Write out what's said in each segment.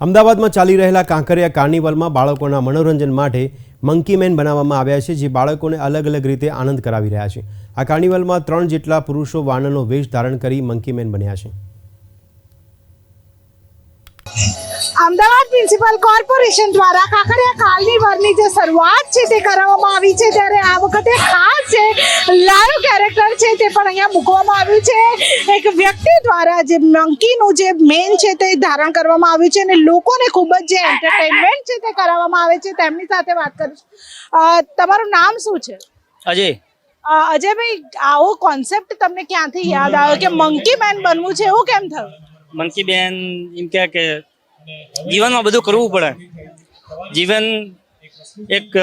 અમદાવાદમાં ચાલી રહેલા કાંકરિયા કાર્નિવલમાં બાળકોના મનોરંજન માટે મંકી મેન બનાવવામાં આવ્યા છે, જે બાળકોને અલગ અલગ રીતે આનંદ કરાવી રહ્યા છે। આ કાર્નિવલમાં 3 જેટલા પુરુષો વાનરનો વેશ ધારણ કરી મંકી મેન બન્યા છે। અમદાવાદ મ્યુનિસિપલ કોર્પોરેશન દ્વારા કાંકરિયા કાર્નિવલની જે શરૂઆત છે તે કરવામાં આવી છે, ત્યારે આ વખતે ખાસ જે લાઈવ કેરેક્ટર છે તે પણ અહીંયા મૂકવામાં આવ્યું છે। એક વ્યક્તિ દ્વારા જે મંકીનું જે મેન છે તે ધારણ કરવામાં આવ્યું છે અને લોકોને ખૂબ જ જે એન્ટરટેનમેન્ટ છે તે કરાવવામાં આવે છે। તેમની સાથે વાત કરીશું। તમારું નામ શું છે? અજય। અજયભાઈ, આવો કોન્સેપ્ટ તમને ક્યાંથી યાદ આવ્યો કે મંકી મેન બનવું છે, એવું કેમ થયું? મંકી બેન એમ કે જીવનમાં બધું કરવું પડે। જીવન એક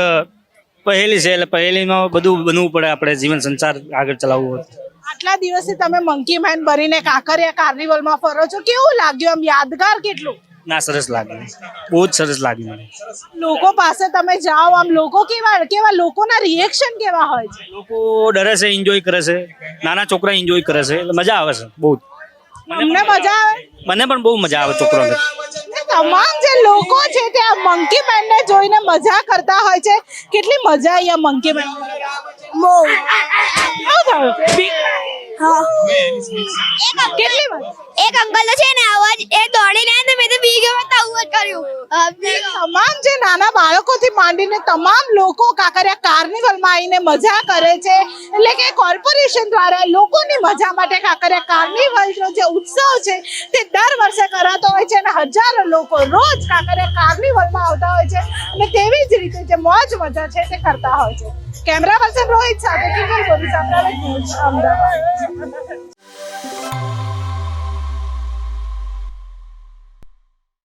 પહેલી છે, એટલે પહેલીમાં બધું બનવું પડે આપણે જીવન સંસાર આગળ ચલાવવું હોય। આટલા દિવસથી તમે મંકી મેન બનીને કાંકરિયા કાર્નિવલમાં ફરો છો, કેવું લાગ્યું? આમ યાદગાર કેટલું? ના, સરસ લાગ્યું, બહુ જ સરસ લાગ્યું મને। લોકો પાસે તમે જાઓ, આમ લોકો કેવા લોકોના રિએક્શન કેવા હોય છે? લોકો ડરે છે, એન્જોય કરે છે, નાના છોકરા એન્જોય કરે છે, એટલે મજા આવે છે બહુ। તમને મજા આવે? મને પણ બહુ મજા આવે છોકરાઓને। તમામ જે લોકો છે તે આ મંકી મેન ને જોઈને મજા કરતા હોય છે। કેટલી મજા આવી આ મંકી મેન? કેટલી મજા? એક અંકલ છે ને અવાજ એ દોડીને આવ્યા તો મેં તો બી ગયો તો આવું જ કર્યું। તમામ જે નાના બાળકોથી માંડીને તમામ લોકો કાંકરિયા કાર્નિવલમાં આવીને મજા કરે છે। એટલે કે કોર્પોરેશન દ્વારા લોકોની મજા માટે કાંકરિયા કાર્નિવલનો જે ઉત્સવ છે તે દર વર્ષે કરાતો હોય છે અને હજારો લોકો રોજ કાંકરિયા કાર્નિવલમાં આવતા હોય છે અને તેવી જ રીતે જે મોજ મજા છે તે કરતા હોય છે। કેમેરા પર્સન રોહિત સાથે કિંજલ બોરી, અમદાવાદ।